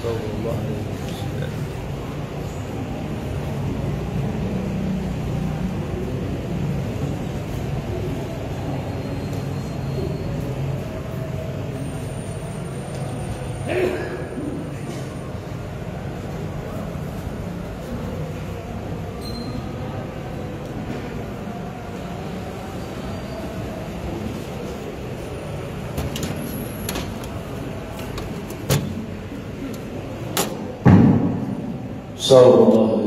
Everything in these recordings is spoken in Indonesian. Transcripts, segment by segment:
Astagfirullahaladzim. Sallallahu alaihi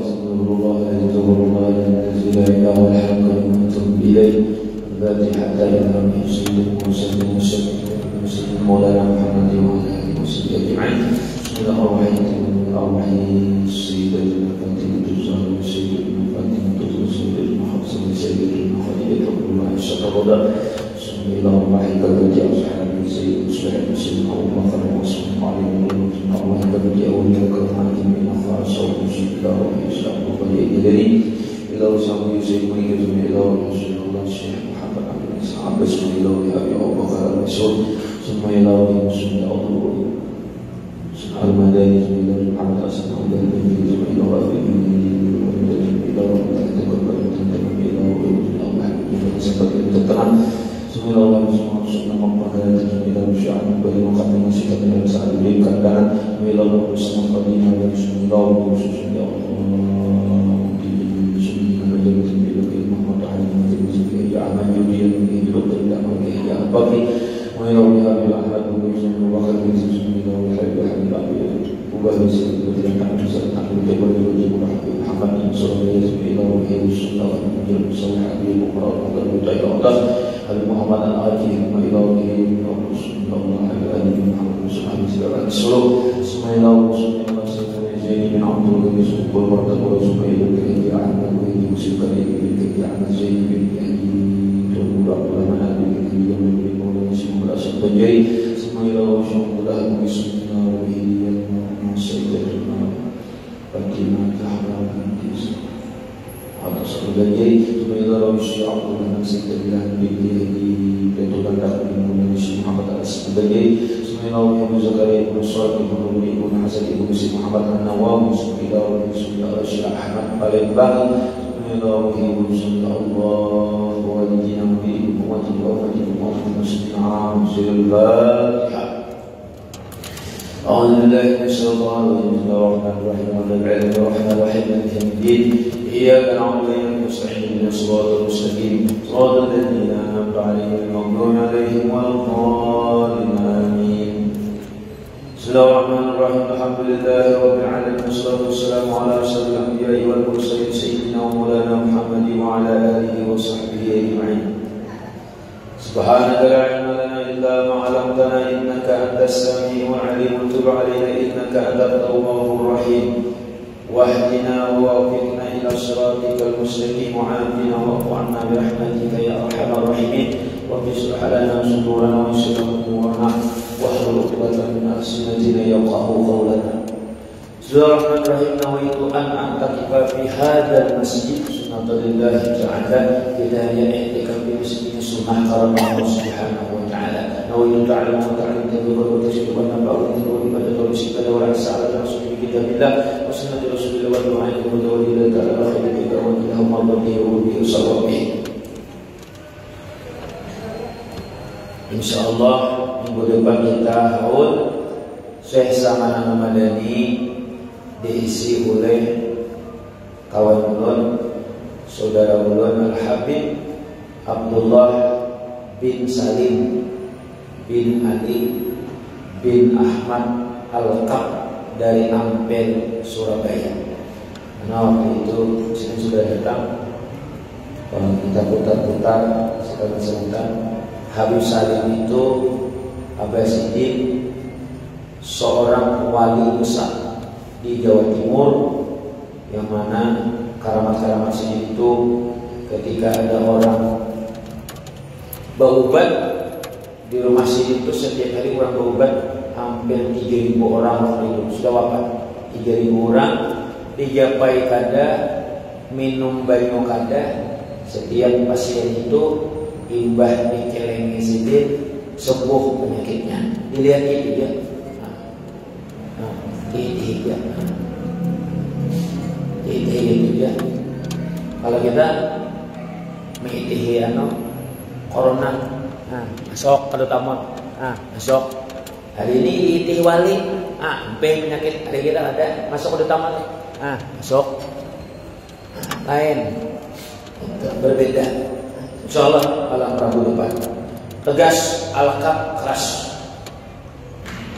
Insyaallah minggu depan kita haul Syekh Samanana Madani diisi oleh kawan ulun, saudara ulun Al-Habib Abdullah bin Salim bin Ali bin Ahmad Al-Qab dari Ampel, Surabaya. Karena waktu itu saya sudah datang, kalau kita putar-putar sekarang Habib Salim itu Abah Siddiq, seorang wali besar di Jawa Timur, yang mana karamat-karamat sini itu ketika ada orang berobat di rumah sini itu setiap hari orang berobat hampir 3.000 orang waktu itu sudah wafat. 3.000 orang dijapai kada, minum banyu kada, setiap pasien itu imbah dikelengi sedikit sembuh penyakitnya. Dilihat itu ya. Tiga. Itu dia. Kalau kita mengitihi corona, masuk kalau tamat, masuk. Hari ini diitih wali, penyakit hari kita ada, masuk kalau tamat, masuk. Lain, berbeda. Insyaallah malam Rabu depan. Tegas, alaqab keras.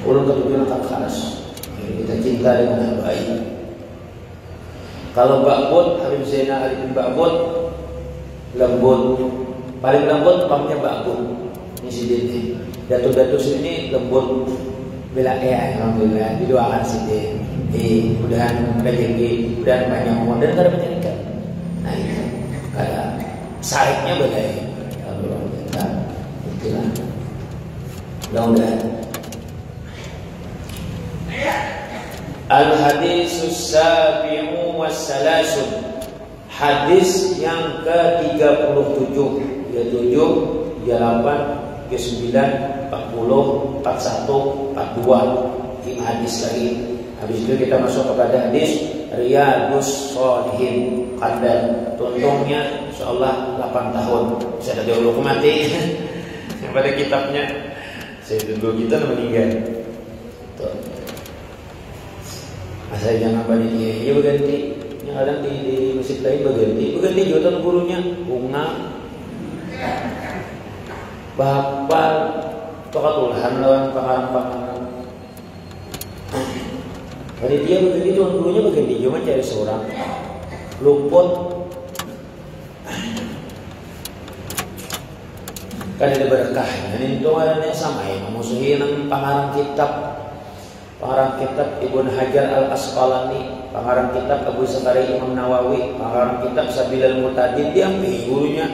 Ulun ketujuh alaqab keras. Kita cinta dengan baik. Kalau Ba'bud, Habib Zainal Arifin Ba'bud lembut, paling lembut pamnya Ba'bud. Ini sidin. Datu-datu sini lembut. Bila alhamdulillah didoakan sidin. Mudahan rezeki, mudahan banyak umur dan kada penyakit. Nah itu kayak sahihnya badai. Kalau kita itulah. Mudah-mudahan. Al-hadisus sabi'u wassalasun. Hadis yang ke-37, ya 7, 38, 39, 40, 41, 42. 5 hadis lagi. Habis itu kita masuk kepada hadis Riyadus Shalihin. Kadang tuntungnya insyaallah 8 tahun. Saya ada dulu mati. Pada kitabnya saya tunggu kita meninggal. Tuh. Masa jangan banyak ya berganti. Yang kadang di masjid lain berganti jawatan gurunya bunga bapal pakatulahan lawan pangarang-pangarang. Jadi dia berganti tuan gurunya berganti cuma cari seorang luput. Kan ada berkahnya. Ini itu ada sama ya memusuhi nang pangarang kitab. Pengarang kitab Ibnu Hajar Al-Asqalani, pengarang kitab Abu Zakaria Imam Nawawi, pengarang kitab Sabilul Mutadin, dia ambil gurunya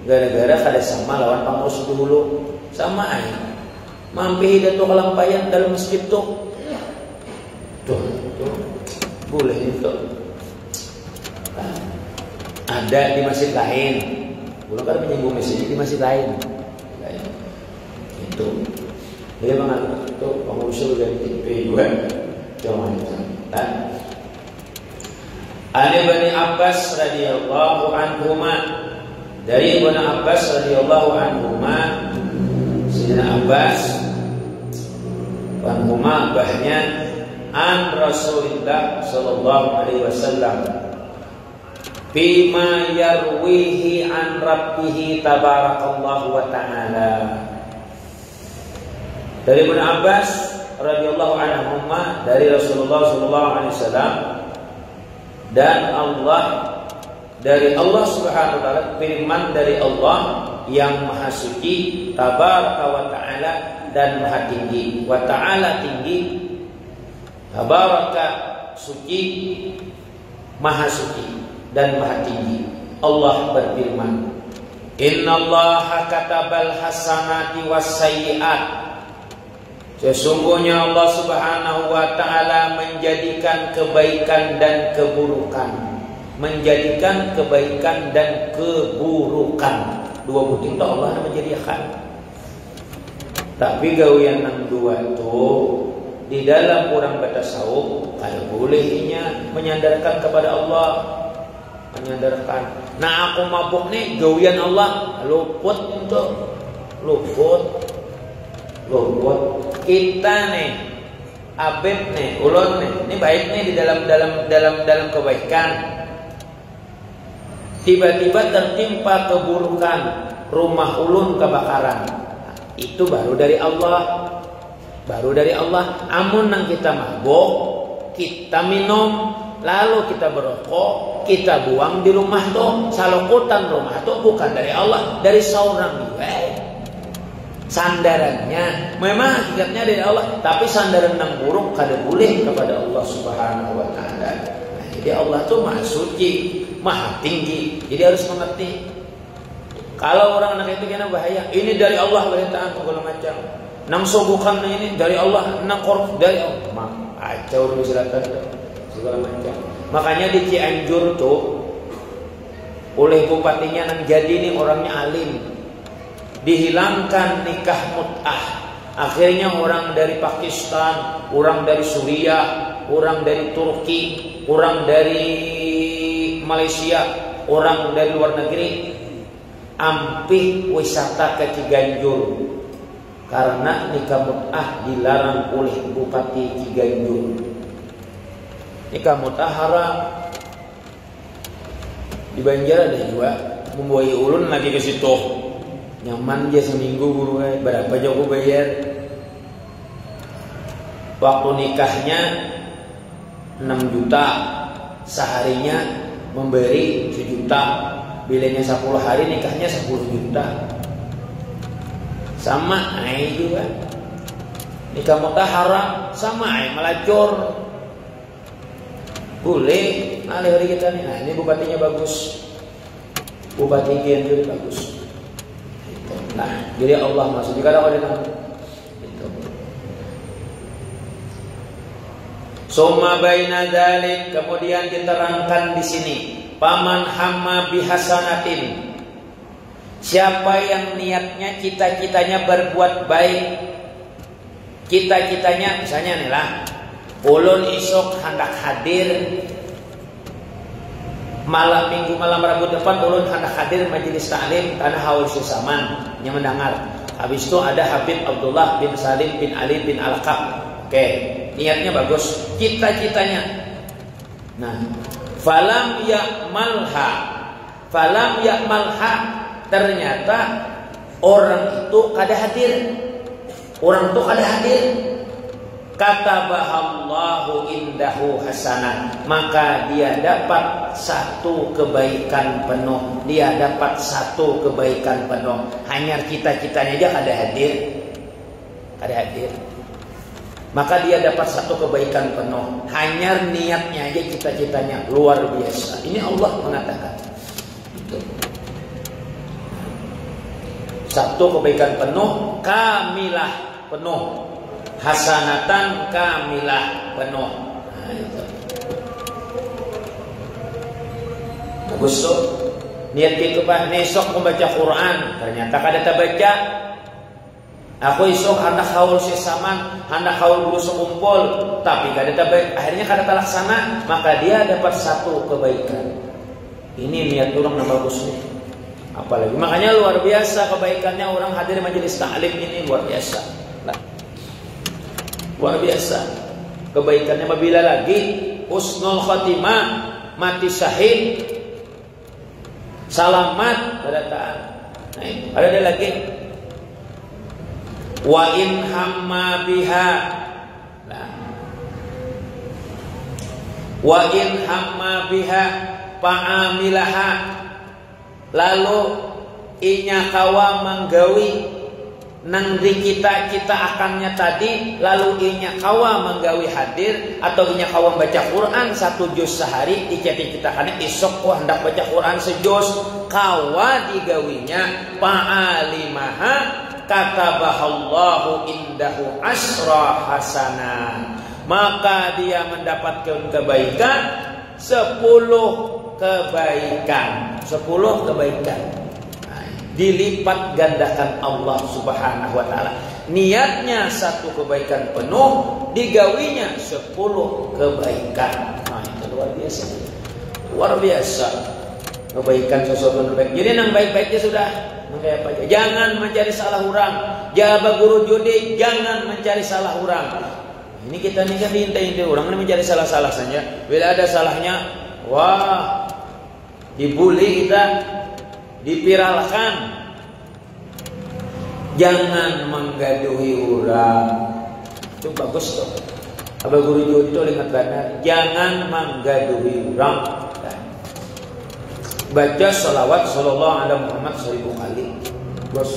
gara-gara kada sama lawan pengurus dulu. Sama aja. Mampir datu kelampayan dalam masjid tuh. Tuh. Boleh itu. Nah, ada di masjid lain. Belum kan menyinggung masjid di masjid lain. Itu. Dia mengatakan itu pengurus ganti juga jangan kan. Ani Bani Abbas radhiyallahu anhuma, dari Ibnu Abbas radhiyallahu anhuma, Sayyidina Abbas anhuma bahnya an Rasulullah sallallahu alaihi wasallam bima yarwihi an rabbih tabarakallahu wa ta'ala. Dari Ibnu Abbas radhiyallahu anhu dari Rasulullah sallallahu alaihi wasallam dan dari Allah Subhanahu wa taala, firman dari Allah yang maha suci tabaraka wa taala dan maha tinggi. Wa taala tinggi, tabaraka suci, maha suci dan maha tinggi. Allah berfirman, innallaha katabal hasanati was sayyi'at. Sesungguhnya Allah Subhanahu wa ta'ala menjadikan kebaikan dan keburukan. Menjadikan kebaikan dan keburukan. Dua buting itu Allah menjadikan. Tapi gawian yang dua itu di dalam orang bertasawuf kalau bolehnya menyandarkan kepada Allah. Menyandarkan. Nah aku mabuk nih gawian Allah luput untuk luput. Kita nih abid nih ulun nih ini baik nih di dalam kebaikan, tiba-tiba tertimpa keburukan, rumah ulun kebakaran. Itu baru dari Allah. Amun nang kita mabuk, kita minum, lalu kita berokok, kita buang di rumah tuh, salokutan rumah tuh bukan dari Allah, dari seorang juga. Sandarannya memang hakikatnya dari Allah, tapi sandaran yang buruk kada boleh kepada Allah Subhanahu wa taala. Nah, jadi Allah itu maha suci, maha tinggi. Jadi harus mengerti. Kalau orang anak itu kena bahaya, ini dari Allah beritaan segala macam. Nang sobukan ini dari Allah, nang korup dari Allah. Acau misalkan segala macam. Makanya di Cianjur tuh oleh bupatinya nang jadi nih orangnya alim. Dihilangkan nikah mut'ah. Akhirnya orang dari Pakistan, orang dari Suriah, orang dari Turki, orang dari Malaysia, orang dari luar negeri ampih wisata ke Ciganjur karena nikah mut'ah dilarang oleh Bupati Ciganjur. Nikah mut'ah haram. Di Banjar ada juga membawa ulun lagi ke situ. Nyaman dia seminggu guru, berapa aja aku bayar. Waktu nikahnya 6 juta, seharinya memberi 1 juta, bilangnya 10 hari nikahnya 10 juta. Sama juga nikah mut'ah haram, sama melacur. Boleh, nah hari kita nih, nah ini bupatinya bagus, Bupati Ciganjur bagus. Nah, jadi Allah masuk juga ada itu. Summa baina dzalik, kemudian diterangkan di sini, paman hamma bihasanatin. Siapa yang niatnya cita-citanya berbuat baik, cita-citanya misalnya nih lah, ulun isok hendak hadir malam minggu malam Rabu depan, ulun hendak hadir majelis taklim tanah haul Saman yang mendengar. Habis itu ada Habib Abdullah bin Salim bin Ali bin Al-Qab. Oke, niatnya bagus, cita-citanya. Nah, falam ya'malha, ternyata orang itu kada hadir. Orang itu kada hadir. Katabahallahu indahu hasanah, maka dia dapat 1 kebaikan penuh. Dia dapat 1 kebaikan penuh. Hanya cita-citanya aja kada hadir. Kada hadir. Maka dia dapat 1 kebaikan penuh. Hanya niatnya aja, cita-citanya luar biasa. Ini Allah mengatakan. Itu. 1 kebaikan penuh, kamilah penuh. Hasanatan kamilah penuh. Nah, itu. Bagus tuh. Niat gitu Pak, besok membaca Quran, ternyata kada terbaca. Aku esok hendak haul Saman, hendak haul guru sekumpul, tapi kada terbaca. Akhirnya kada terlaksana, maka dia dapat 1 kebaikan. Ini niat orang yang bagus nih. Apalagi makanya luar biasa kebaikannya orang hadir majelis taklim ini, luar biasa. Luar biasa kebaikannya. Apabila lagi husnul khatimah, mati syahid, salamat kedataan. Nah, ada lagi wa in hamma biha. Nah, wa in hamma biha fa'amilaha, lalu inya kawa menggawi nang di kita akannya tadi, lalu inya kawa menggawi hadir atau inya kawa baca Quran 1 juz sehari, dicita-citakannya isok hendak baca Quran sejuz, kawa digawinya fa'alimaha katabahallahu indahu asra hasanah, maka dia mendapatkan kebaikan 10 kebaikan, 10 kebaikan. Dilipat gandakan Allah Subhanahu wa taala. Niatnya 1 kebaikan penuh, digawinya 10 kebaikan. Nah, itu luar biasa. Luar biasa. Kebaikan sesuatu yang baik. Jadi yang baik-baiknya sudah kayak apa aja. Jangan mencari salah orang. Jaga guru judi, jangan mencari salah orang. Ini kita nih kan diintai-intai orang ini mencari salah-salah saja. Bila ada salahnya, wah, dibully kita, dipiralkan. Jangan menggaduhi orang. Itu bagus tuh. Abah guru judi itu ingat benar, jangan menggaduhi orang. Baca salawat sallallahu alaihi Muhammad 1000 kali. Bos.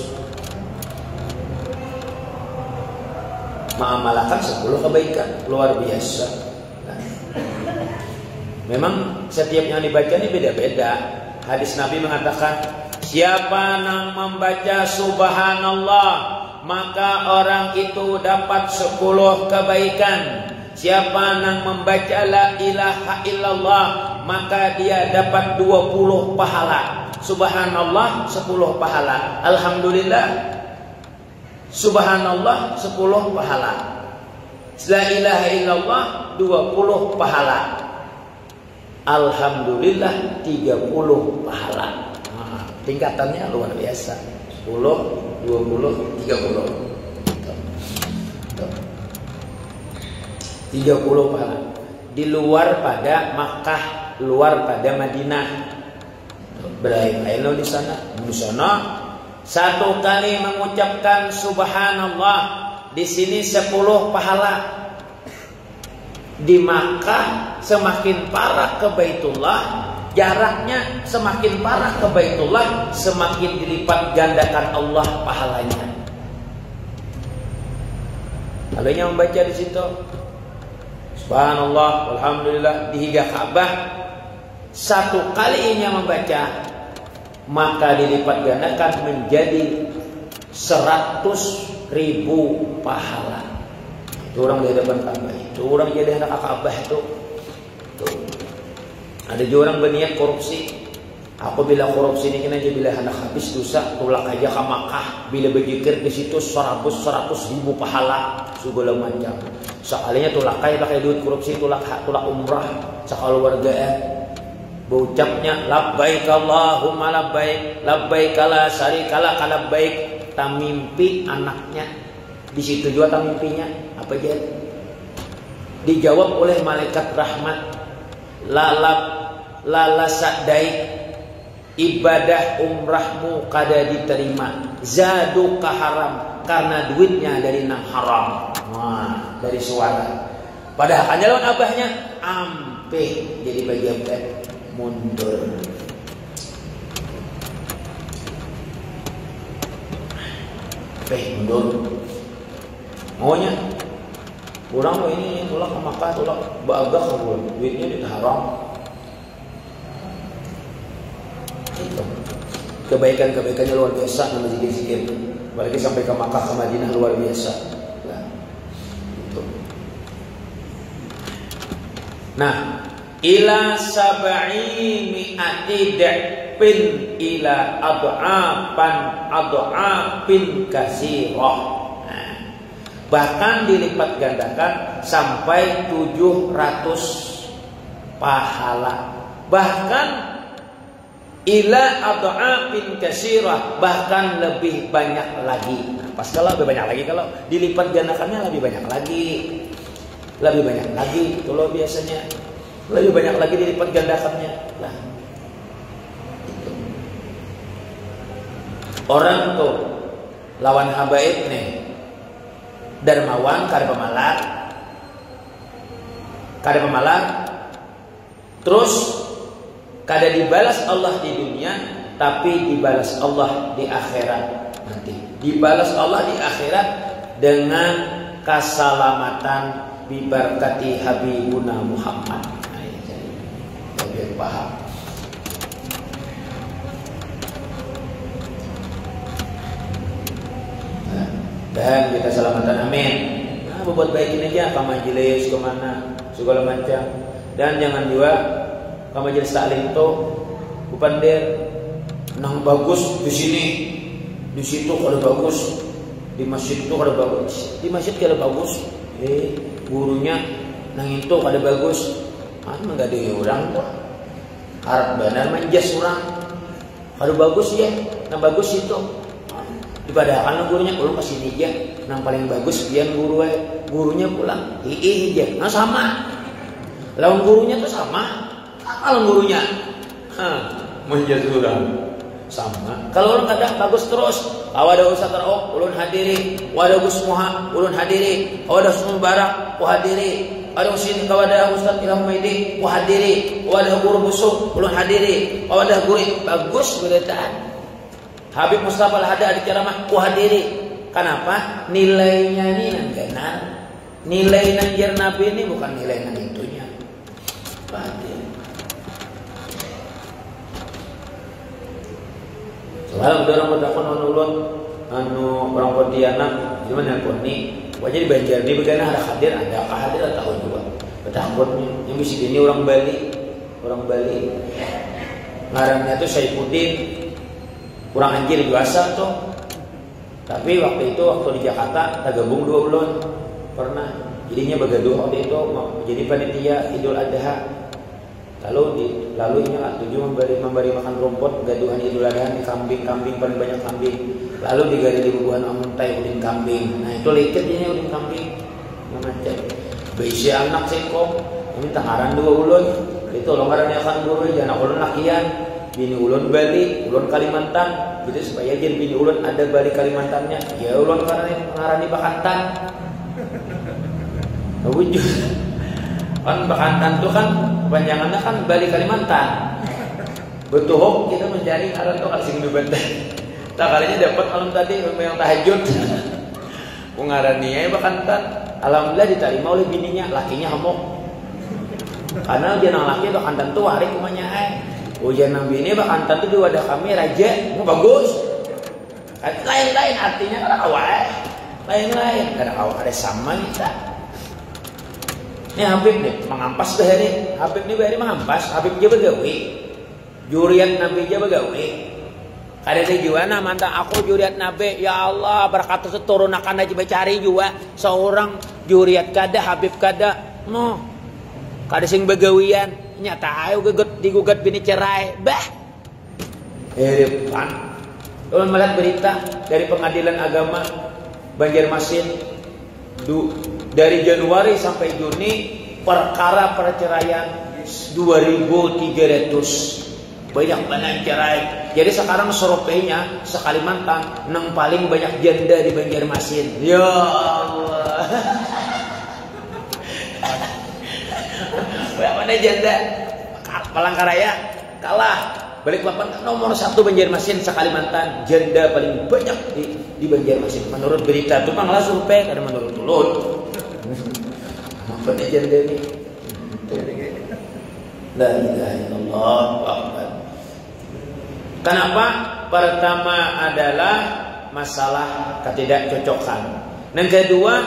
Mengamalkan 10 kebaikan, luar biasa. Memang setiap yang dibaca ini beda-beda. Hadis Nabi mengatakan, siapa yang membaca subhanallah, maka orang itu dapat 10 kebaikan. Siapa yang membaca la ilaha illallah, maka dia dapat 20 pahala. Subhanallah 10 pahala. Alhamdulillah Subhanallah 10 pahala. La ilaha illallah 20 pahala. Alhamdulillah 30 pahala. Nah, tingkatannya luar biasa. 10, 20, 30. 30 pahala. Di luar pada Makkah, luar pada Madinah. Berapa di sana? Di sana satu kali mengucapkan subhanallah di sini 10 pahala. Di Makkah semakin parah ke Baitullah, jaraknya semakin parah ke Baitullah, semakin dilipat gandakan Allah pahalanya. Alanya membaca di situ subhanallah, alhamdulillah di higa Ka'bah, satu kali ini membaca maka dilipat gandakan menjadi 100.000 pahala. Itu orang di hadapan Ka'bah, itu orang jadi anak Ka'bah itu. Tuh. Ada juga orang berniat korupsi. Aku bila korupsi ini kena aja bila hendak habis dosa tulak aja ke Makkah, bila berzikir di situ 100.000 pahala segala macam. Sekalinya tulak kaya pakai duit korupsi, tulak umrah sekali warga berucapnya labbaik Allahumma labbaik, labbaik la syarika lak labbaik. Tamimpi anaknya di situ juga tamimpinya apa aja dijawab oleh malaikat rahmat. Lala sa'daik, ibadah umrahmu kada diterima, zaduka haram karena duitnya dari nang haram. Wah, dari suara. Padahal kan jalan abahnya ampe jadi bagian mundur. Mundur. Maunya kurang ini tulak ke Makkah, tulak bagak kabul, duitnya di haram. Kebaikan-kebaikannya luar biasa nama zikir-zikir. Apalagi sampai ke Makkah ke Madinah luar biasa. Nah, ila sab'i mi'ati da'pin ila ad'afin kasirah. Nah, bahkan dilipat gandakan sampai 700 pahala. Bahkan ila ad'afin kasirah, bahkan lebih banyak lagi. Nah, pas kalau lebih banyak lagi, kalau dilipat gandakannya lebih banyak lagi. Lebih banyak lagi itu loh biasanya. Lebih banyak lagi dilipat gandakannya. Nah, itu. Orang tuh lawan habaib nih, dermawan kada pemalar, terus kada dibalas Allah di dunia, tapi dibalas Allah di akhirat nanti. Dibalas Allah di akhirat dengan keselamatan bibarkati Habibuna Muhammad. Nah, jadi lebih paham. Nah, dan kita selamatan, amin. Nah, berbuat baik ini aja ke majelis kemana segala macam. Dan jangan juga ke majelis taklim itu bupandir nang bagus di sini, di situ kalau bagus, di masjid itu kalau bagus, di masjid kalau bagus. Gurunya nang itu kada bagus, enggak ada orang tuh. Harap benar menjas orang. Kada bagus ya, nang bagus itu. Dipadakan gurunya ulun kesini aja, nang paling bagus pian gurunya pulang. Aja, nah sama. Lawan gurunya tuh sama. Lawan gurunya, menjas orang. Sama. Kalau orang kadang bagus terus, awada Ustaz Rauf ulun hadiri, wada Gus Muha ulun hadiri, wada Ustaz Mubarak ku hadiri, ada usin kawada Ustaz Ilham Maidi ku hadiri, wada guru busuk ulun hadiri, wada guru bagus beretaan. Habib Mustafa Al-Hada di ceramah ku hadiri. Kenapa? Nilainya ini nang kenal. Nilai nang jar Nabi ini bukan nilai nang itunya. Batin. Soalnya orang bertakon ulun anu orang Pontianak gimana pun nih wajah di Banjar di begana ada hadir atau juga bertakon yang bisa ini orang Bali ngarannya tuh Saifuddin kurang anjir biasa tuh Tapi waktu itu waktu di Jakarta tergabung 2 ulun pernah. Jadinya begaduh waktu itu jadi panitia Idul Adha. Lalu inilah tujuh memberi makan rumput gaduhan Idul Adha di kambing paling banyak kambing. Lalu digali di bubuhan amuntai udin kambing. Nah itu liket ini udin kambing. Macam bisi anak singkong minta ngaran 2 ulun. Itu longgaran akan guru jangan ulun lakian. Bini ulun Bali, ulun Kalimantan. Jadi supaya jadi bini ulun ada Bali Kalimantannya. Ya ulun ngarani Bakantan. Wujud. Kan Bakantan itu kan kepanjangannya kan Bali Kalimantan. Betul kita mencari ngaran tuh kasing di benteng. Tak kalinya dapat malam tadi yang tahajud. Ngaraninya Bakantan. Alhamdulillah diterima oleh bininya, lakinya hamok. Karena dia nang laki Bakantan tuh warik kumanya ujian nang bini Bakantan tuh di wadah kami raja, bagus. Lain-lain artinya kan awal. Lain-lain karena awal ada sama kita. Ini Habib nih mengampas bahari. Habib nih bahari mengampas. Habib dia begawi. Juriat Nabi dia begawi. Kada di juana mantap aku juriat Nabi. Ya Allah berkata seturun akan aja mencari juga seorang juriat kada Habib kada. No. Kada sing begawian. Nyata ayo digugat bini cerai. Bah. Kan. Ulun melihat berita dari Pengadilan Agama Banjarmasin dari Januari sampai Juni perkara perceraian 2.300 banyak banget cerai. Jadi sekarang surveinya sekalimantan nang paling banyak janda di Banjarmasin. Ya Allah. Mana janda Palangkaraya kalah. Balikpapan nomor 1 Banjarmasin sekalimantan, janda paling banyak di Banjarmasin menurut berita itu malah survei karena menurut ulun. Apa nih janda ini? La ilaha illallah. Kenapa? Pertama adalah masalah ketidakcocokan. Yang kedua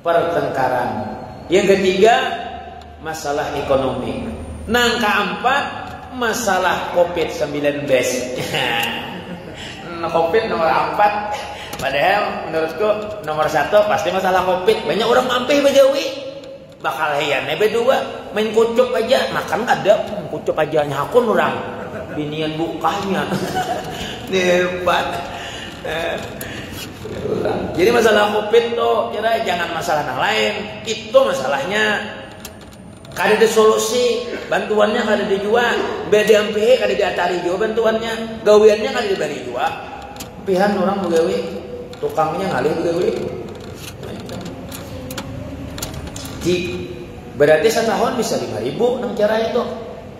pertengkaran. Yang ketiga masalah ekonomi. Yang keempat masalah COVID-19. COVID nomor 4. Padahal menurutku nomor 1 pasti masalah COVID. Banyak orang mampir bejawi. Bakal heyannya berdua main kucuk aja. Makan ada kucuk aja nyakun orang. Binian bukanya. Hebat. Jadi masalah COVID tuh kira jangan masalah yang lain. Itu masalahnya. Kada ada solusi, bantuannya kada dijual, BDMP kada diatari juga bantuannya, gawiannya kada diberi juga. Pihan orang begawi, tukangnya ngalih begawi. Berarti setahun bisa 5.000 nang cara itu.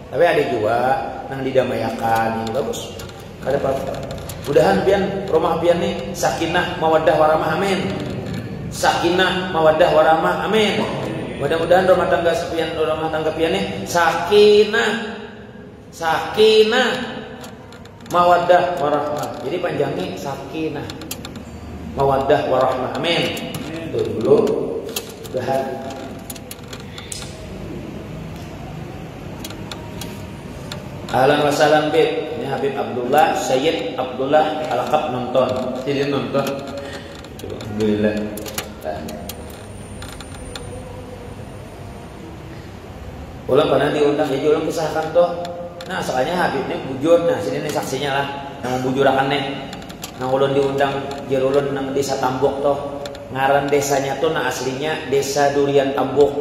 Tapi ada juga nang didamayakan, ini bagus. Kada apa-apa. Mudahan pian rumah pian nih sakinah mawaddah warahmah amin. Sakinah mawaddah warahmah amin. Mudah-mudahan rumah tangga pian nih sakinah mawaddah warahmah. Jadi panjangnya sakinah mawaddah warahmah. Amin. Itu dulu. Mudahan. Ahlan wa salam Bib. Ini Habib Abdullah Sayyid Abdullah Al-Qab nonton. Jadi nonton. Alhamdulillah. Ulang pernah diundang, jadi ulang kisahkan tuh. Nah soalnya Habib ini bujur, nah sini nih saksinya lah. Yang bujurakan nih. Nah ulun diundang, jadi ulun nang desa Tambok tuh. Ngaran desanya tuh, nah aslinya desa Durian Tambok.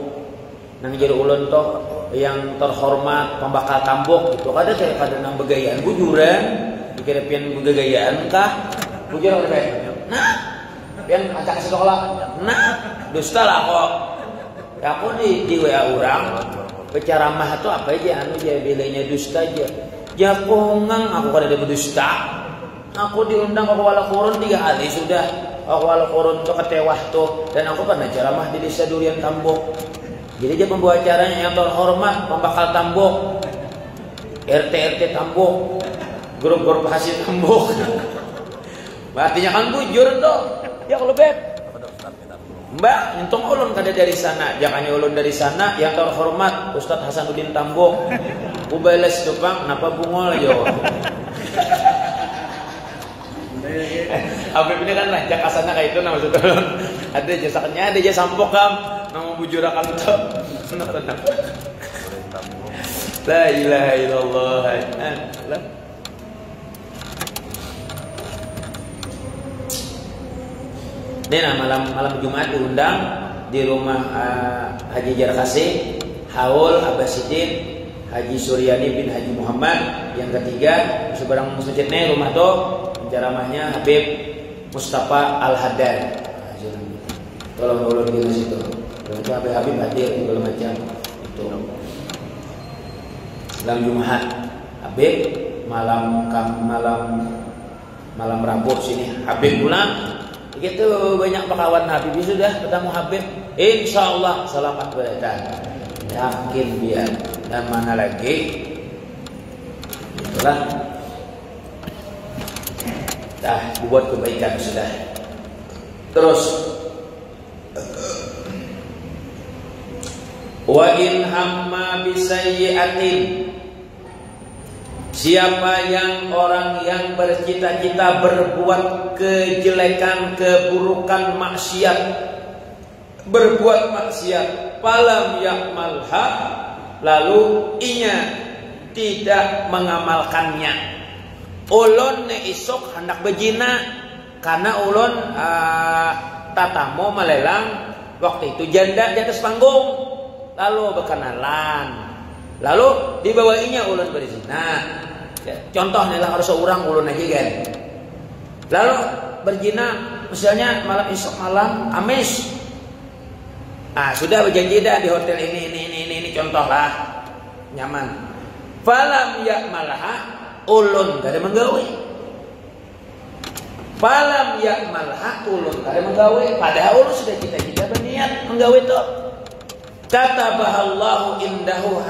Nang jadi ulun tuh yang terhormat pembakal Tambok itu. Kada kayak pada nang begayaan bujuran, dikira pian begayaan kah? Bujur kayak, nah pian acak sekolah, nah dusta lah kok. Aku di WA orang. Penceramah itu apa aja anu dia bilainya dusta aja. Jakongang aku kada ada berdusta. Aku diundang ke Kuala Kurun 3 kali sudah. Kuala Kurun tuh ketewah tuh dan aku pernah ceramah di desa Durian Tambok. Jadi dia pembawa acaranya yang terhormat pembakal Tambok. RT Tambok. Grup-grup hasil Tambok. Artinya kan bujur tuh. Ya kalau beb. Mbak, nyentong ulun kada dari sana. Jangan ulun dari sana yang terhormat Ustadz Hasanuddin Tambok. Ubales tupang napa bungol yo. Habib ini kan rancak asana kayak itu nama maksudnya. Ada jasaknya, ada jasa sampokam, nama bujurakan tuh. La ilaha illallah. Ini malam Jumat diundang di rumah Haji Jarkasi, Haul Abbasidin, Haji Suryani bin Haji Muhammad. Yang ketiga seberang masjidnya rumah tuh ceramahnya Habib Mustafa Al-Haddad. Tolong ulun di situ. Itu Habib hadir segala macam itu. Malam Jumat Habib, malam Rabu sini Habib pulang. Begitu banyak kawan Habib sudah ketemu Habib, insyaallah selamat berdatang. Yakin biar dan mana lagi itulah dah buat kebaikan sudah. Terus wa in hamma bisayyi'atin, siapa yang orang yang bercita-cita berbuat kejelekan, keburukan, maksiat, berbuat maksiat, falam ya'malha, lalu inya tidak mengamalkannya. Ulun ne isok hendak bejina karena ulun tatamu melelang waktu itu janda di atas panggung, lalu berkenalan, lalu dibawainya ulun berzina. Contohnya lah harus seorang ulun lagi kan. Lalu berzina misalnya malam esok malam amis. Sudah berjanji dah di hotel ini contoh lah nyaman. Falam ya'malha, ulun kada menggawe. Falam ya'malha, ulun kada menggawe. Padahal ulun sudah cita-cita berniat menggawe itu. Katabahallahu indahu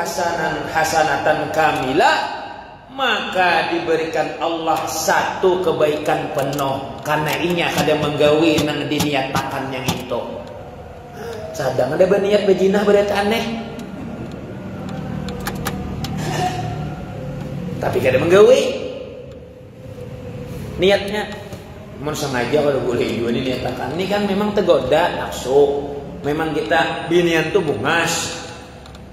hasanatan kamilah, maka diberikan Allah satu kebaikan penuh karena inya kada menggawe nang diniatakan yang itu. Sadang ada berniat bejinah berarti aneh, tapi kada menggawe niatnya. Mun sengaja kalau boleh juga diniatakan. Ini kan memang tergoda nafsu. Memang kita binian tuh bungas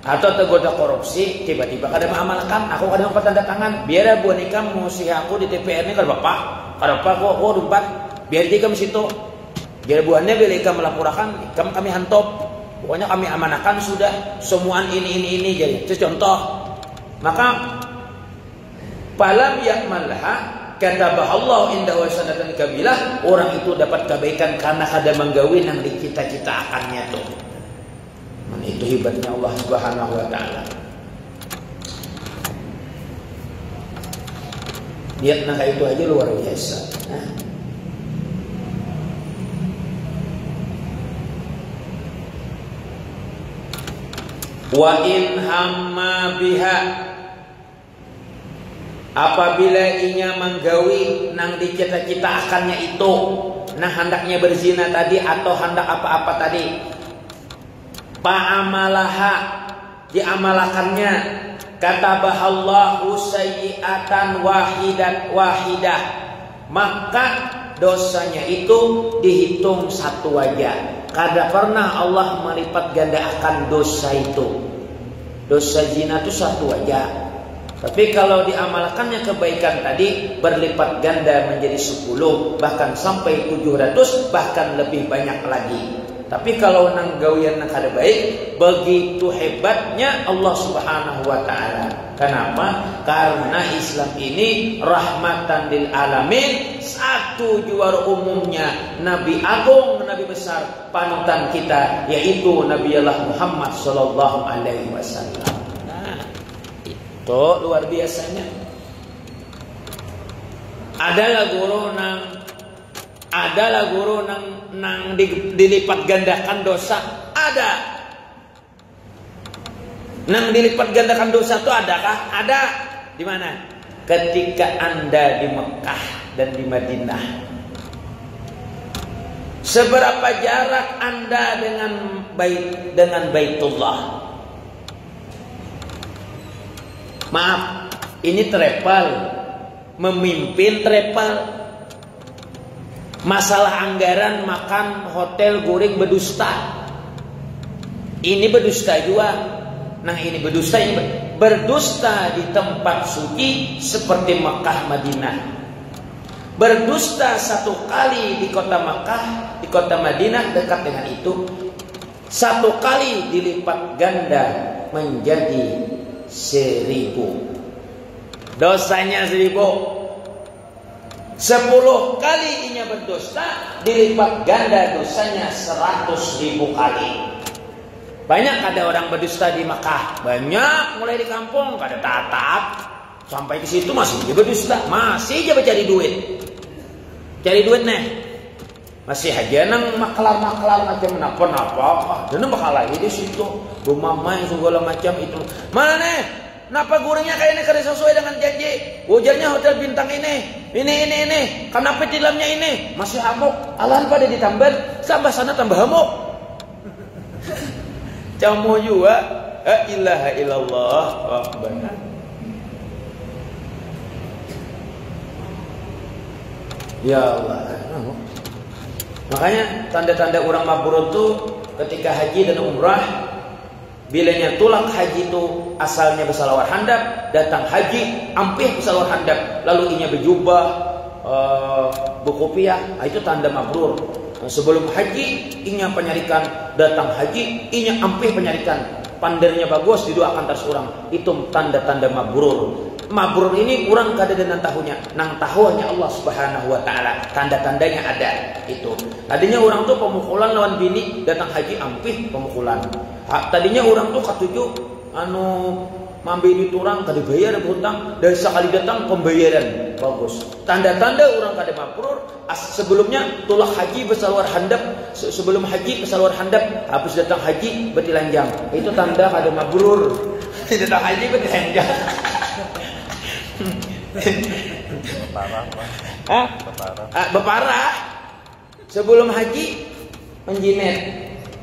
atau tergoda korupsi, tiba-tiba kada mengamalkan, aku kada dapat tanda tangan, biar buat nikah musih aku di TPR ini kada bapak kok rumpat, biar dia kamu situ, biar buahnya bila ikam melaporkan, ikam kami hantop, pokoknya kami amanahkan sudah semuaan ini jadi itu contoh. Maka falam ya'malha, kata Allah indahu hasanatan kamilah, orang itu dapat kebaikan karena ada menggawe nang dicita-cita akannya tuh. Itu hebatnya Allah Subhanahu wa taala. Niat nang itu aja luar biasa. Wa in hamma biha, apabila inya menggawi nang dicita-cita akannya itu, nah hendaknya berzina tadi atau hendak apa-apa tadi, fa'amalaha, diamalakannya, katabahallahu sayyi'atan wahidah, maka dosanya itu dihitung satu aja. Kada pernah Allah melipat gandakan dosa itu. Dosa zina itu satu aja. Tapi kalau diamalkannya kebaikan tadi berlipat ganda menjadi 10, bahkan sampai 700, bahkan lebih banyak lagi. Tapi kalau nang gawian nang kada baik, begitu hebatnya Allah Subhanahu wa taala. Kenapa? Karena Islam ini rahmatan lil alamin, satu juara umumnya Nabi agung, Nabi besar panutan kita, yaitu Nabi Allah Muhammad sallallahu alaihi wasallam. Itu luar biasanya. Adalah guru nang dilipat gandakan dosa, ada. Nang dilipat gandakan dosa itu adakah? Ada. Di mana? Ketika Anda di Mekah dan di Madinah. Seberapa jarak Anda dengan Baitullah? Maaf, ini travel, memimpin travel. Masalah anggaran makan hotel goreng berdusta. Ini berdusta juga. Nah ini berdusta, ini berdusta di tempat suci seperti Makkah Madinah. Berdusta satu kali di kota Makkah, di kota Madinah dekat dengan itu, satu kali dilipat ganda menjadi 1000. Dosanya 1000. 10 kali inya berdosa dilipat ganda dosanya 100.000 kali. Banyak ada orang berdusta di Makkah, banyak mulai di kampung kada tatap sampai ke situ masih aja berdusta, masih aja mencari duit. Cari duit nih. Masih aja nang maklar-maklar macam napa-napa, dan bakal lagi di situ rumah main segala macam itu. Mana nih? Kenapa gorengnya kayak ini kada sesuai dengan janji? Ujarnya hotel bintang ini. Kenapa tilamnya ini? Masih hamuk. Alan pada ditambah, tambah sana tambah hamuk. Camu juga. La ilaha illallah. Benar. Ya Allah. Makanya tanda-tanda orang mabrur itu ketika haji dan umrah, bilanya tulak haji itu asalnya bersalawat handap, datang haji ampih bersalawat handap, lalu inya berjubah berkopiah, itu tanda mabrur. Sebelum haji inya penyarikan, datang haji inya ampih penyarikan, pandernya bagus didoakan terus orang, itu tanda-tanda mabrur. Mabrur ini orang kada dengan tahunya, nang tahunya Allah Subhanahu wa taala, tanda-tandanya ada itu. Tadinya orang tuh pemukulan lawan bini, datang haji ampih pemukulan. Tadinya orang tuh katuju mambe duit orang kada bayar hutang, dari sekali datang pembayaran bagus. Tanda-tanda orang kada mabrur, sebelumnya tulak haji bersalawat handap, sebelum haji bersalawat handap, habis datang haji bertilanjang. Itu tanda kada mabrur. Datang haji bertilanjang. Beparah. Sebelum haji menjinet,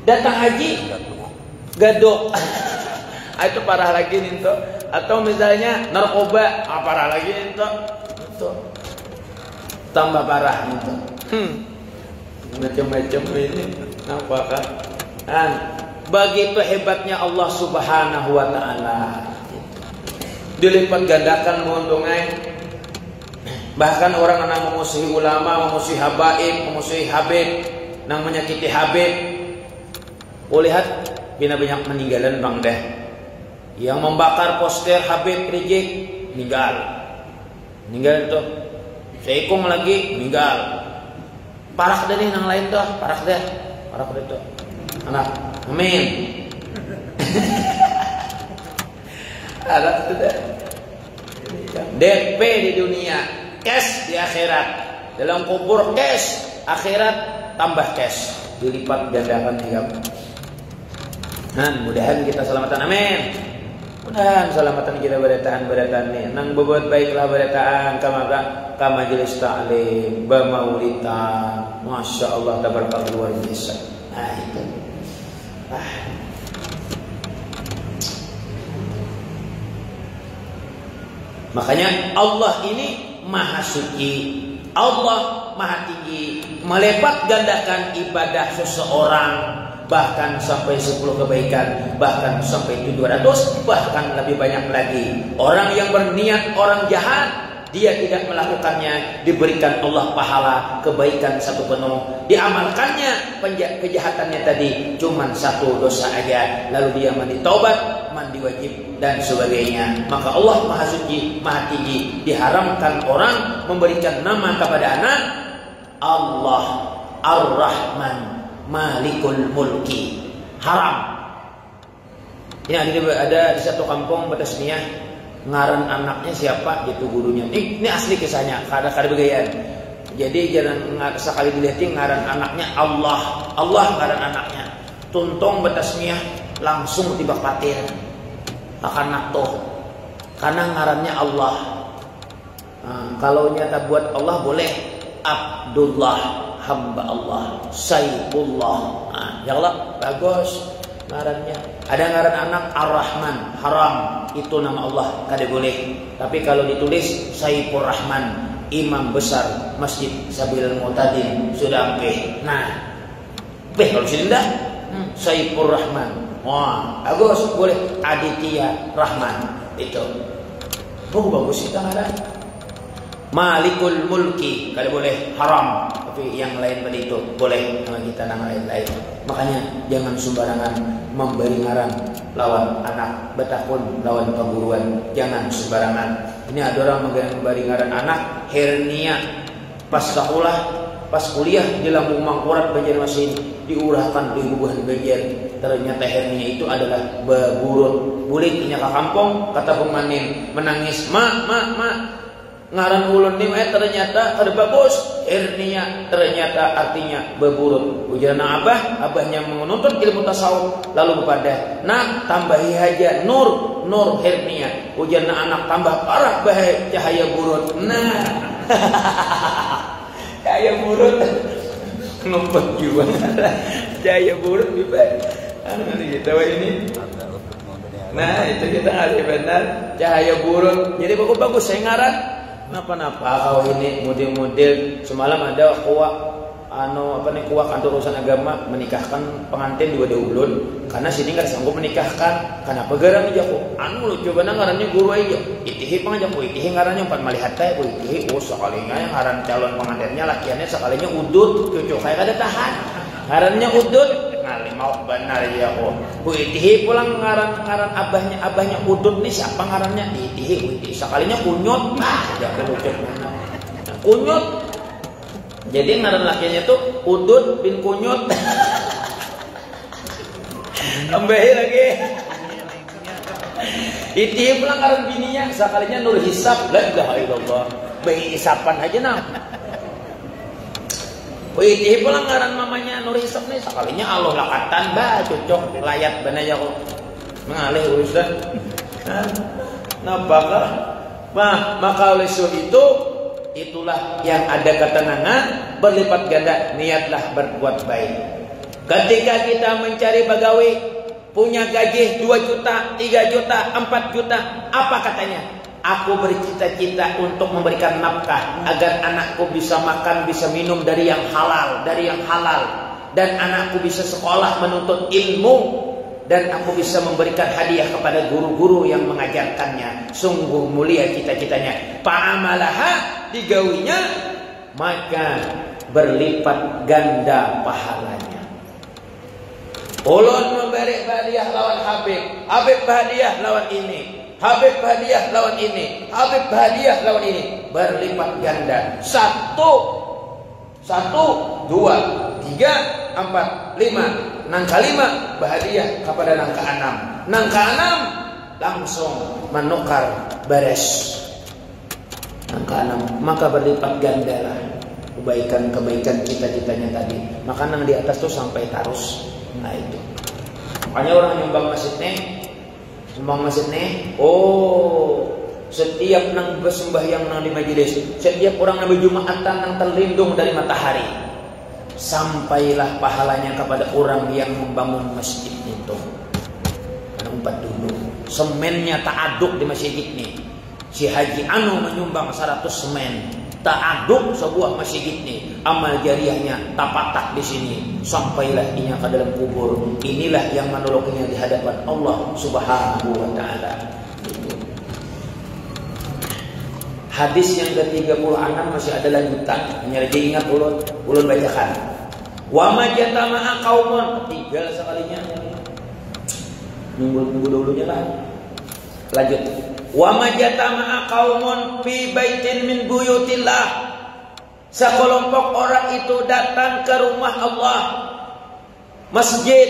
datang haji gadok. Itu parah lagi nih tuh. Atau misalnya narkoba, parah lagi nih tuh. Tambah parah nih tuh. Macam-macam ini. Apa kan? Begitu hebatnya Allah Subhanahu wa taala. Dilipat gandakan keuntungan. Bahkan orang yang memusuhi ulama, memusuhi habaib, memusuhi habib, yang menyakiti habib. Lihat bina banyak meninggalan bang deh. Yang membakar poster Habib Rizik meninggal tuh. Seikung lagi meninggal. Parah deh nih yang lain tuh, parah deh tuh. Anak, amin. Ada sudah. DP di dunia, cash di akhirat. Dalam kubur cash, akhirat tambah cash, dilipat gandakan tiap. Mudahan kita selamatan, amin. Mudahan selamatan kita bertahan nih. Nang berbuat baiklah bertahan ka majelis ta'lim, bamaulitan. Masya Allah tabarakallah luar biasa. Nah itu. Makanya Allah ini maha suci, Allah maha tinggi, melipat gandakan ibadah seseorang, bahkan sampai 10 kebaikan, bahkan sampai 700, bahkan lebih banyak lagi. Orang yang berniat orang jahat, dia tidak melakukannya, diberikan Allah pahala kebaikan 1 penuh. Diamalkannya kejahatannya tadi cuman 1 dosa aja, lalu dia mandi taubat, mandi wajib dan sebagainya. Maka Allah maha suci, maha tinggi. Diharamkan orang memberikan nama kepada anak Allah Ar-Rahman Malikul Mulki, haram. Ini ada di satu kampung Batasniah, ngaran anaknya siapa gitu gurunya. Ini asli kisahnya, kada begayaan. Jadi jangan sekali dilihat ngaran anaknya Allah ngaran anaknya. Tuntong Batasniah langsung tiba patir akan nakto karena ngarannya Allah. Kalau nyata buat Allah boleh Abdullah, hamba Allah, Sayyidullah. Ya Allah bagus ngarannya. Ada ngaran anak Ar-Rahman, haram, itu nama Allah kada boleh. Tapi kalau ditulis Sayyidul Rahman, imam besar Masjid Sabilul Mu'tadin sudah peh. Nah, peh kalau sindah Saifur Rahman. Wah, bagus, boleh Aditya Rahman itu. Bagus kita ada. Malikul Mulki kalau boleh haram, tapi yang lain tadi itu boleh sama kita nama lain-lain. Makanya jangan sembarangan memberi ngaran lawan anak, betapun lawan perguruan, jangan sembarangan. Ini ada orang memberi ngaran anak hernia pas sekolah, pas kuliah di lambung mangkurat Banjarmasin diurahkan di hubungan bagian. Ternyata hernia itu adalah beburut. Buliknya ke kampung kata pemanin menangis, mak ngaran ulun ni ternyata ada bagus hernia, ternyata artinya beburut. Ujarna abahnya menuntut ilmu tasawuf lalu kepada nak tambahi aja nur hernia. Ujarna anak tambah parah bahaya cahaya burut. Nah cahaya burut ngumpet juga cahaya burut dibaik kita ini. Nah itu kita ngasih benar cahaya burut. Jadi bagus saya ngaran Napa kau ini model-model semalam ada kuah kuah kantor urusan agama menikahkan pengantin juga ulun karena sini nggak sanggup menikahkan karena pegarang aja ku lu coba ngarannya guru aja itihi pengajak ku itihi ngarannya 4 malihat teh ku itihi sekalinya yang ngaran calon pengantinnya lakiannya sekalinya udut cucu kayak kada tahan ngarannya udut ngali mau benar ya ku itihi pulang ngaran abahnya udut nih siapa ngarannya itihi sekalinya kunyut ya kelucut kunyut. Jadi ngaran lakinya tuh Udud bin Kunyut. Tambahin lagi. Iti pulang ngaran bininya sekalinya Nur Hisab. La ilaha illallah. Bayi isapan aja nah. Iti pulang ngaran mamanya Nur Hisab nih sekalinya Allah lakatan cocok layat bener ya kok. Mengalih urusan. Napakah? Maka oleh sebab itu itulah yang ada ketenangan berlipat ganda, niatlah berbuat baik. Ketika kita mencari pegawai punya gaji 2 juta, 3 juta, 4 juta, apa katanya? Aku bercita-cita untuk memberikan nafkah agar anakku bisa makan, bisa minum dari yang halal, dan anakku bisa sekolah menuntut ilmu. Dan aku bisa memberikan hadiah kepada guru-guru yang mengajarkannya. Sungguh mulia cita-citanya. Pa'amalaha digawinya, maka berlipat ganda pahalanya. Ulun memberi hadiah lawan Habib hadiah lawan ini, Habib hadiah lawan ini, Habib hadiah lawan ini, berlipat ganda. 1, 2, 3, 4, 5. Nangka 5 berhadiah kepada nangka 6. Nangka 6 langsung menukar beres. Nangka 6 maka berlipat gandalah kebaikan cita-citanya tadi. Maka nang di atas tuh sampai tarus. Nah itu. Makanya orang nyumbang masjid nih. Oh, setiap nang bersembahyang nang di majelis, setiap orang nang berjumatan nang terlindung dari matahari. Sampailah pahalanya kepada orang yang membangun masjid itu. Karena umpat dulu semennya ta'aduk di masjid ini. Si Haji Anu menyumbang 100 semen. Ta'aduk sebuah masjid ini. Amal jariahnya tapatak di sini. Sampailah inya ke dalam kubur. Inilah yang menolongnya di hadapan Allah Subhanahu wa ta'ala. Hadis yang ke-36 masih ada lanjutan. Hanya diingat ulun bacakan. Wa majtama'a qaumun, ketiga sekalinya. Nunggu dulunya lah. Lanjut. Wa majtama'a qaumun fi baitin min buyutillah. Sekelompok orang itu datang ke rumah Allah. Masjid,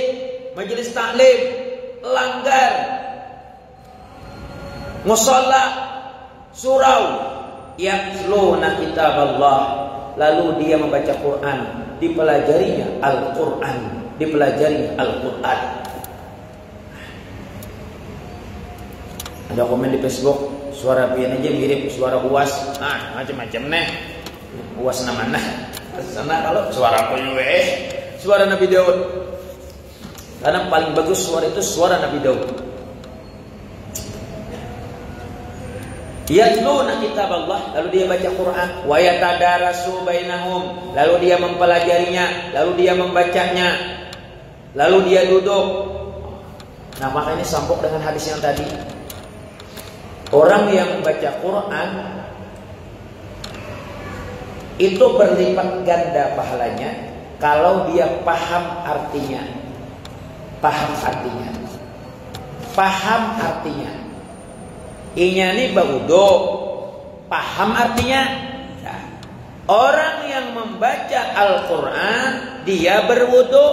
majelis taklim, langgar, musalla, surau, yatluna kitaballah, lalu dia membaca Quran, dipelajarinya Al-Quran. Ada komen di Facebook, suara pian aja mirip suara UAS. Macam-macam nih. UAS namanya. Sana kalau suara punya suara Nabi Daud. Karena paling bagus suara itu suara Nabi Daud. Yatluna kitab Allah, lalu dia baca Quran. Wa yatadarasu bainahum, lalu dia mempelajarinya, lalu dia membacanya, lalu dia duduk. Nah, makanya sambung dengan hadis yang tadi. Orang yang membaca Quran itu berlipat ganda pahalanya kalau dia paham artinya. Paham artinya. Paham artinya. Inya ini baudo, paham artinya. Nah, orang yang membaca Al-Quran, dia berwudu,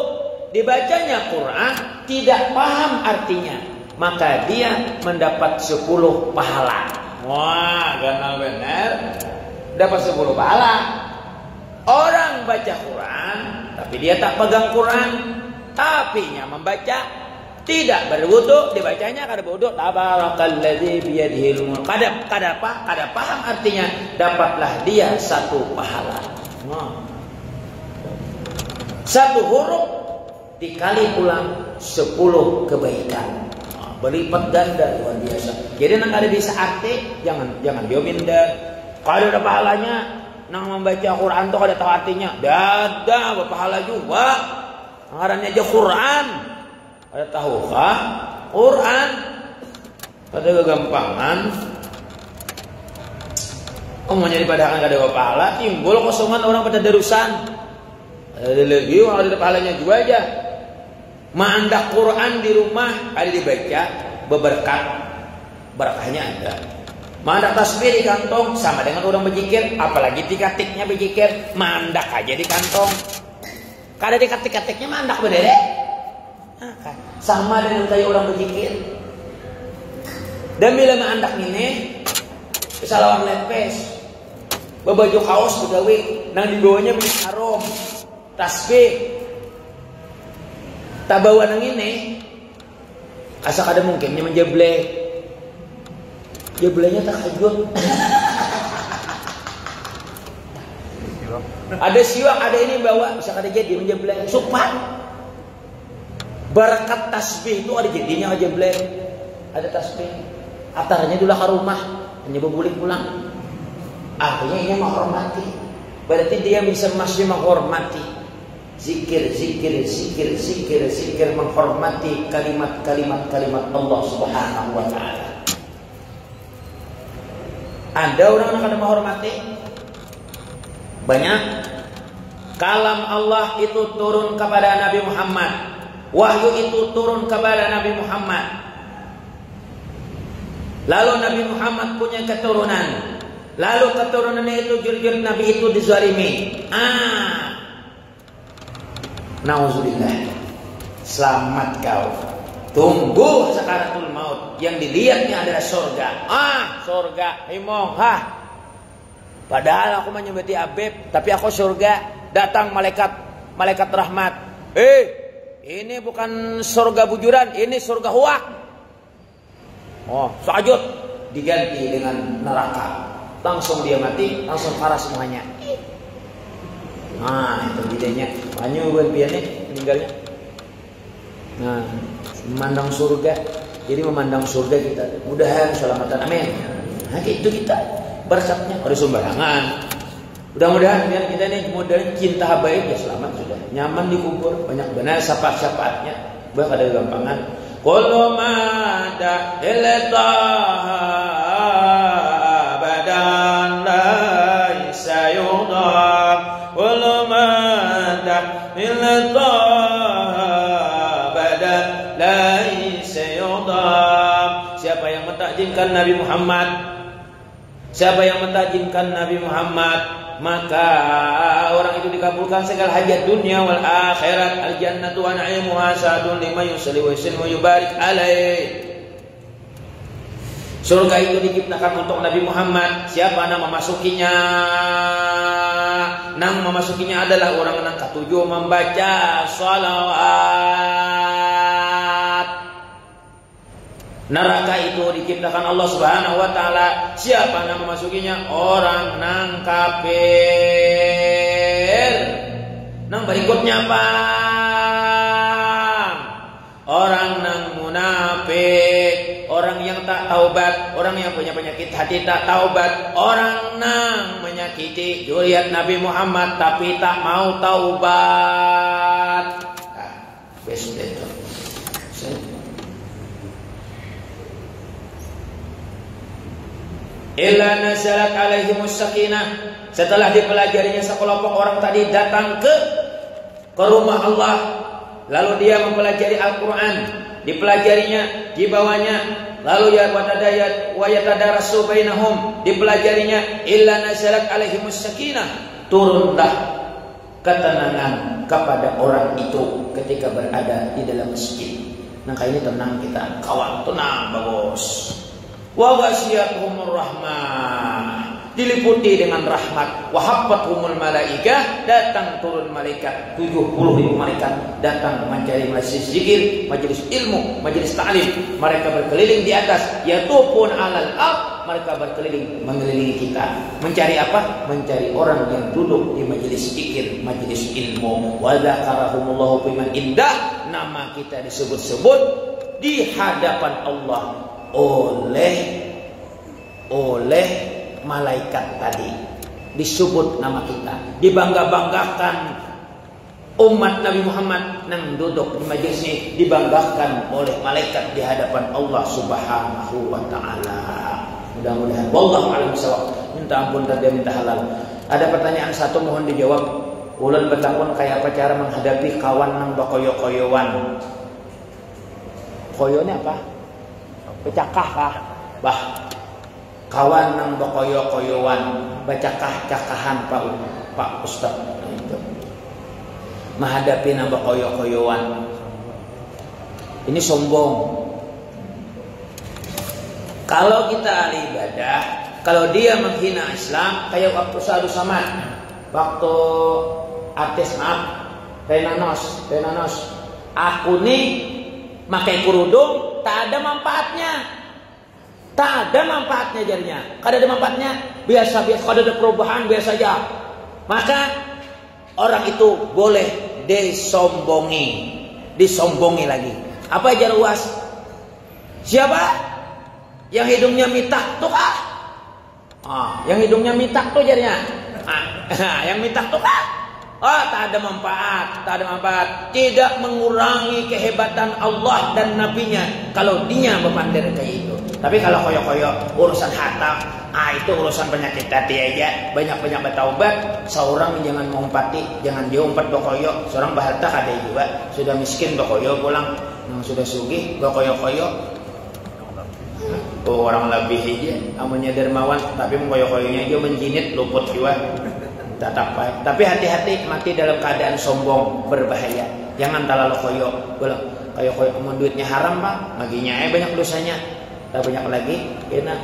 dibacanya Quran, tidak paham artinya, maka dia mendapat 10 pahala. Wah, benar-benar dapat 10 pahala. Orang baca Quran, tapi dia tak pegang Quran, tapinya membaca, tidak berwudu, dibacanya kada berwudu. Tabarakalladzi biyadihil mulk. Kada paham artinya, dapatlah dia 1 pahala. Satu huruf dikali ulang 10 kebaikan. Berlipat ganda luar biasa. Jadi nang ada di saate, jangan dia minder. Kalau ada pahalanya, nang membaca Quran tuh kada tahu artinya. Dada berpahala juga. Ngarannya aja Quran. Ada tahukah Quran? Ada kegampangan. Mau jadi padahal ada pahala, timbul kosongan orang pada darusan. Ada lagi orang ada pahalanya juga aja. Mandak Quran di rumah ada dibaca, berberkat, berkahnya ada. Mandak tasbih di kantong sama dengan orang berzikir, apalagi tikatiknya berzikir, mandak aja di kantong. Kada dikatik-katiknya mandak bener. Sama dengan kayak orang berzikir. Dan bila mandak ini kesalahan lepes, bebaju kaos begawe, nang di bawahnya minyak harum, tasbih. Tak bawa nang ini, asa kada mungkinnya menjeblek. Jebleknya tak kejut. Ada siwak, ada ini bawa, bisa kada jadi menjeblek. Supan. Berkat tasbih itu ada jadinya aja blek. Ada tasbih. Ataranya dulu ke rumah, hanya berbulik pulang. Akhirnya ini menghormati. Berarti dia bisa masih menghormati. Zikir menghormati kalimat Allah Subhanahu wa taala. Ada orang yang kada menghormati? Banyak. Kalam Allah itu turun kepada Nabi Muhammad. Wahyu itu turun kepada Nabi Muhammad. Lalu Nabi Muhammad punya keturunan. Lalu keturunannya itu jujur Nabi itu dizalimi. Nauzubillah. Selamat kau. Tunggu sakaratul maut. Yang dilihatnya adalah surga. Surga. Imong. Padahal aku menyebati Habib, tapi aku surga. Datang malaikat rahmat. Ini bukan surga bujuran, ini surga huak. Sajud diganti dengan neraka. Langsung dia mati, langsung parah semuanya. Itu bedanya. Banyak buat piannya meninggalnya. Memandang surga. Jadi memandang surga kita. Mudahan selamatan. Amin. Itu kita berkatnya harus sembarangan. Mudah-mudahan biar kita ini mudah cinta habaib ya selamat sudah. Nyaman dikubur, banyak benar syafaat-syafaatnya. Bahkan ada gampangan. Kullu mada ilataha badan laisa yudhab. Kullu mada ilataha badan laisa yudhab. Siapa yang mentakjimkan Nabi Muhammad? Siapa yang mentakjimkan Nabi Muhammad? Maka orang itu dikabulkan segala hajat dunia wal akhirat. Al jannatu wa na'imuha sa'dun liman yusalli wa yusallim wa yubarik alaih. Surga itu diciptakan untuk Nabi Muhammad. Siapa yang memasukinya? Nang memasukinya adalah orang yang ketujuh membaca salawat. Neraka itu diciptakan Allah Subhanahu wa taala. Siapa yang memasukinya? Orang nang kafir. Nang berikutnya apa? Orang nang munafik, orang yang tak tak taubat, orang yang punya penyakit hati tak taubat, orang nang menyakiti zuriat Nabi Muhammad tapi tak mau taubat. Besok itu. Illa nazalat alaihimus sakinah. Setelah dipelajarinya sekelompok orang tadi datang ke rumah Allah, lalu dia mempelajari Al-Quran, dipelajarinya, dibawanya, lalu ya wa yatadarasu bainahum, dipelajarinya, illa nazalat alaihimus sakinah, turunlah ketenangan kepada orang itu ketika berada di dalam masjid. Nah, kali ini tenang kita, kawan, tenang, bagus. Wa ghasyiyatuhumur rahmah, diliputi dengan rahmat. Wa haffatuhumul malaikah, datang turun malaikat 70.000 malaikat datang mencari majelis zikir, majelis ilmu, majelis ta'lim. Mereka berkeliling di atas, yatufun 'alal ard, mereka berkeliling mengelilingi kita. Mencari apa? Mencari orang yang duduk di majelis zikir, majelis ilmu. Wa dzakarahumullahu fiman indah, nama kita disebut-sebut di hadapan Allah oleh malaikat tadi. Disebut nama kita, dibangga-banggakan umat Nabi Muhammad yang duduk di majelis ini, dibanggakan oleh malaikat di hadapan Allah Subhanahu wa taala. Mudah-mudahan wallahu a'lam bishawab. Minta ampun dan dia minta halal. Ada pertanyaan satu mohon dijawab. Ulun bertakun kayak apa cara menghadapi kawan nang bakoyo-koyowan. Koyonya apa? Becakah kah? Bah, kawan nang bakoyo-koyowan, bacakah-cakahan Pak Ustaz. Nah, itu. Menghadapi nang bakoyo-koyowan. Ini sombong. Kalau kita ahli ibadah, kalau dia menghina Islam, kayak waktu Sa'adu Samad, waktu artis Renanos, aku nih pakai kerudung, tak ada manfaatnya. Tak ada manfaatnya jadinya. Kalau ada manfaatnya, biasa-biasa. Kalau ada perubahan, biasa aja. Maka orang itu boleh disombongi lagi. Apa aja luas? Siapa? Yang hidungnya mitak tuh kah? Yang hidungnya mitak tuh jadinya. Yang mitak tuh kah? Tak ada manfaat, tidak mengurangi kehebatan Allah dan Nabi-Nya kalau dia memandang kayak itu. Tapi kalau koyo-koyo urusan harta, itu urusan penyakit hati aja. Banyak-banyak bertaubat. Seorang jangan mengumpati, jangan diumpat berkoyo. Seorang berharta ada juga, sudah miskin berkoyo pulang, sudah sugih berkoyo-koyo. Orang lebih aja, amanya dermawan, tapi mengkoyo-koyonya aja menjinit, luput juga. Tetap baik. Tapi hati-hati, mati dalam keadaan sombong berbahaya. Jangan terlalu koyo. Koyo amun duitnya haram Pak, maginya banyak dosanya. Tak banyak lagi, kena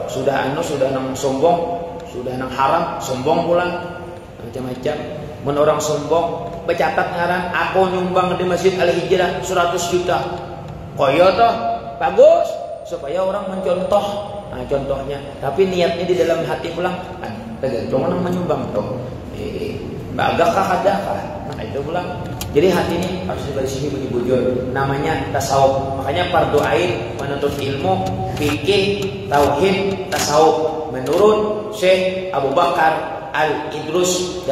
sudah nang sombong, sudah nang haram, sombong pulang. Macam-macam. Mun orang sombong, bercatat ngaran, aku nyumbang di Masjid Al-Hijrah 100 juta. Koyo toh, bagus supaya orang mencontoh. Nah, contohnya, tapi niatnya di dalam hati pulang, tergantung orang menyumbang tuh. Bagakah adakah? Nah, itu pulang. Jadi hati ini harus dibersihi bunyi bujur. Namanya tasawuf. Makanya fardu ain menuntut ilmu fikih, tauhid, tasawuf. Menurut Syekh Abu Bakar Al-Idrus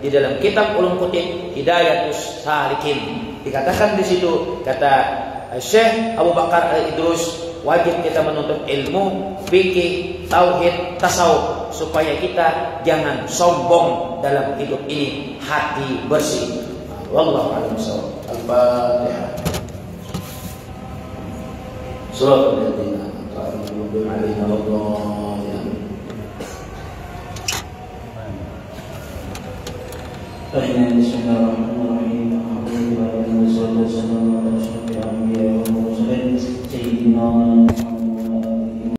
di dalam kitab Ulum Kutib Hidayatus Salikin dikatakan di situ, kata Syekh Abu Bakar Al-Idrus, wajib kita menuntut ilmu fikih, tauhid, tasawuf supaya kita jangan sombong dalam hidup ini, hati bersih. Wallahu a'lam bishawab. Al-Fatihah. Surah Al-Fatihah. Bismillahirrahmanirrahim.